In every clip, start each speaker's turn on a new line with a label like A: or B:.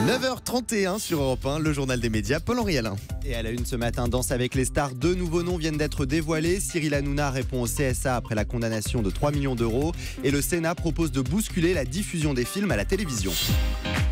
A: 9h31 sur Europe 1, le journal des médias, Paul-Henri Alain.
B: Et à la une ce matin, Danse avec les stars, 2 nouveaux noms viennent d'être dévoilés. Cyril Hanouna répond au CSA après la condamnation de 3 millions d'euros. Et le Sénat propose de bousculer la diffusion des films à la télévision.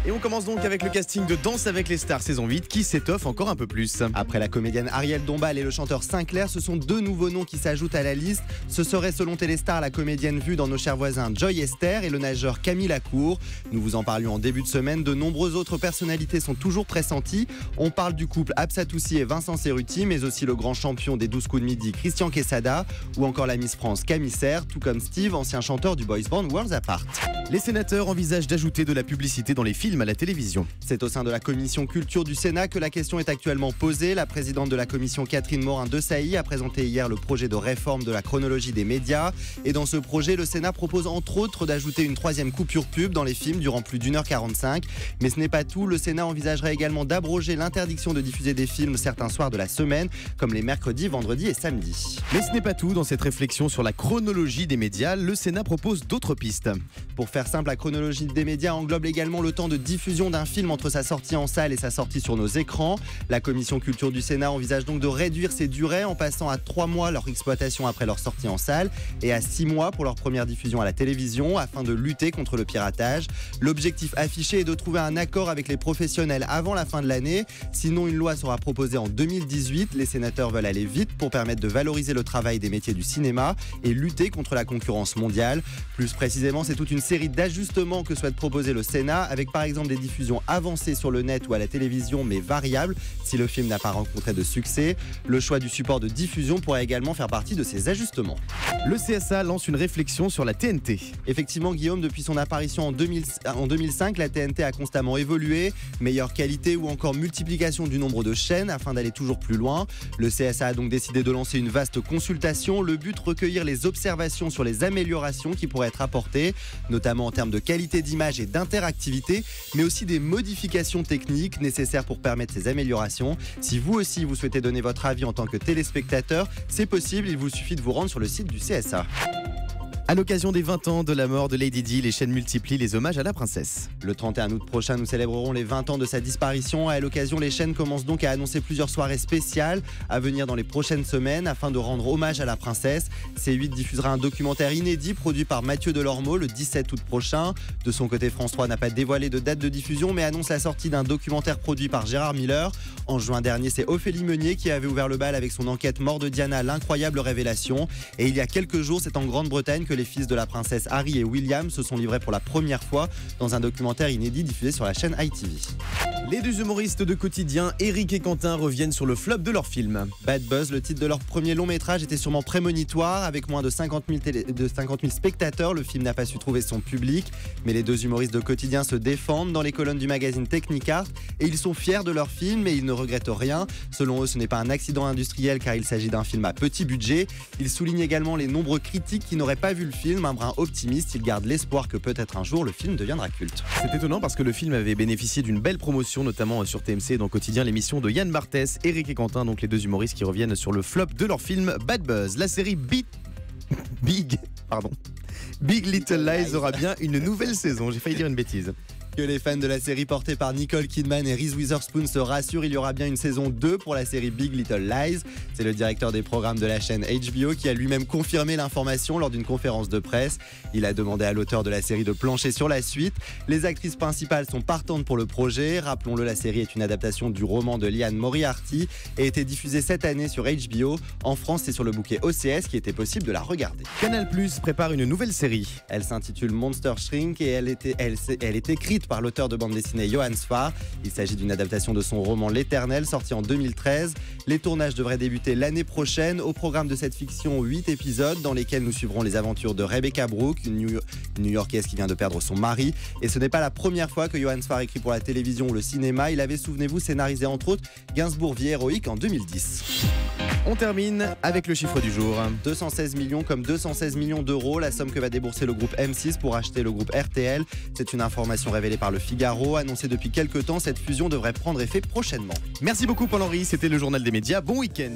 A: Et on commence donc avec le casting de Danse avec les stars saison 8 qui s'étoffe encore un peu plus.
B: Après la comédienne Ariel Dombal et le chanteur Sinclair, ce sont 2 nouveaux noms qui s'ajoutent à la liste. Ce serait selon Téléstar la comédienne vue dans Nos chers voisins Joy Esther et le nageur Camille Lacour. Nous vous en parlions en début de semaine, de nombreuses autres personnalités sont toujours pressenties. On parle du couple Absatoussi et Vincent Cerruti, mais aussi le grand champion des 12 coups de midi Christian Quesada ou encore la Miss France Camille Serre, tout comme Steve, ancien chanteur du boys band Worlds Apart.
A: Les sénateurs envisagent d'ajouter de la publicité dans les films à la télévision.
B: C'est au sein de la commission culture du Sénat que la question est actuellement posée. La présidente de la commission Catherine Morin-Desailly a présenté hier le projet de réforme de la chronologie des médias. Et dans ce projet, le Sénat propose entre autres d'ajouter une 3e coupure pub dans les films durant plus d'1h45. Mais ce n'est pas tout, le Sénat envisagerait également d'abroger l'interdiction de diffuser des films certains soirs de la semaine, comme les mercredis, vendredis et samedis.
A: Mais ce n'est pas tout, dans cette réflexion sur la chronologie des médias, le Sénat propose d'autres pistes.
B: Pour faire simple, la chronologie des médias englobe également le temps de diffusion d'un film entre sa sortie en salle et sa sortie sur nos écrans. La commission culture du Sénat envisage donc de réduire ces durées en passant à 3 mois leur exploitation après leur sortie en salle et à 6 mois pour leur première diffusion à la télévision afin de lutter contre le piratage. L'objectif affiché est de trouver un accord avec les professionnels avant la fin de l'année. Sinon, une loi sera proposée en 2018. Les sénateurs veulent aller vite pour permettre de valoriser le travail des métiers du cinéma et lutter contre la concurrence mondiale. Plus précisément, c'est toute une série d'ajustements que souhaite proposer le Sénat, avec par exemple des diffusions avancées sur le net ou à la télévision, mais variables si le film n'a pas rencontré de succès. Le choix du support de diffusion pourrait également faire partie de ces ajustements.
A: Le CSA lance une réflexion sur la TNT.
B: Effectivement, Guillaume, depuis son apparition en 2005, la TNT a constamment évolué. Meilleure qualité ou encore multiplication du nombre de chaînes afin d'aller toujours plus loin. Le CSA a donc décidé de lancer une vaste consultation. Le but, recueillir les observations sur les améliorations qui pourraient être apportées, notamment en termes de qualité d'image et d'interactivité, mais aussi des modifications techniques nécessaires pour permettre ces améliorations. Si vous aussi vous souhaitez donner votre avis en tant que téléspectateur, c'est possible, il vous suffit de vous rendre sur le site du CSA.
A: À l'occasion des 20 ans de la mort de Lady Di, les chaînes multiplient les hommages à la princesse.
B: Le 31 août prochain, nous célébrerons les 20 ans de sa disparition. À l'occasion, les chaînes commencent donc à annoncer plusieurs soirées spéciales à venir dans les prochaines semaines afin de rendre hommage à la princesse. C8 diffusera un documentaire inédit produit par Mathieu Delormeau le 17 août prochain. De son côté, France 3 n'a pas dévoilé de date de diffusion mais annonce la sortie d'un documentaire produit par Gérard Miller. En juin dernier, c'est Ophélie Meunier qui avait ouvert le bal avec son enquête Mort de Diana, l'incroyable révélation. Et il y a quelques jours, c'est en Grande-Bretagne que les fils de la princesse Harry et William se sont livrés pour la première fois dans un documentaire inédit diffusé sur la chaîne ITV.
A: Les 2 humoristes de quotidien, Eric et Quentin, reviennent sur le flop de leur film.
B: Bad Buzz, le titre de leur premier long métrage, était sûrement prémonitoire. Avec moins de 50 000 spectateurs, le film n'a pas su trouver son public. Mais les 2 humoristes de quotidien se défendent dans les colonnes du magazine Technicart et ils sont fiers de leur film et ils ne regrettent rien. Selon eux, ce n'est pas un accident industriel car il s'agit d'un film à petit budget. Ils soulignent également les nombreux critiques qui n'auraient pas vu le film. Un brin optimiste, ils gardent l'espoir que peut-être un jour le film deviendra culte.
A: C'est étonnant parce que le film avait bénéficié d'une belle promotion, notamment sur TMC et dans Quotidien, l'émission de Yann Barthès, Eric et Quentin, donc les 2 humoristes qui reviennent sur le flop de leur film Bad Buzz. La série Big Little Lies aura bien une nouvelle saison. J'ai failli dire une bêtise.
B: Que les fans de la série portée par Nicole Kidman et Reese Witherspoon se rassurent, il y aura bien une saison 2 pour la série Big Little Lies. C'est le directeur des programmes de la chaîne HBO qui a lui-même confirmé l'information lors d'une conférence de presse. Il a demandé à l'auteur de la série de plancher sur la suite. Les actrices principales sont partantes pour le projet. Rappelons-le, la série est une adaptation du roman de Liane Moriarty et a été diffusée cette année sur HBO. En France, c'est sur le bouquet OCS qu'il était possible de la regarder.
A: Canal+ prépare une nouvelle série.
B: Elle s'intitule Monster Shrink et elle est écrite par l'auteur de bande dessinée Johann Sfar. Il s'agit d'une adaptation de son roman L'Éternel, sorti en 2013. Les tournages devraient débuter l'année prochaine. Au programme de cette fiction, 8 épisodes dans lesquels nous suivrons les aventures de Rebecca Brooke, une New-Yorkaise qui vient de perdre son mari. Et ce n'est pas la première fois que Johann Sfar écrit pour la télévision ou le cinéma. Il avait, souvenez-vous, scénarisé entre autres Gainsbourg Vie héroïque en 2010.
A: On termine avec le chiffre du jour.
B: 216 millions comme 216 millions d'euros, la somme que va débourser le groupe M6 pour acheter le groupe RTL. C'est une information révélée par le Figaro. Annoncée depuis quelques temps, cette fusion devrait prendre effet prochainement.
A: Merci beaucoup Paul-Henri, c'était le journal des médias. Bon week-end.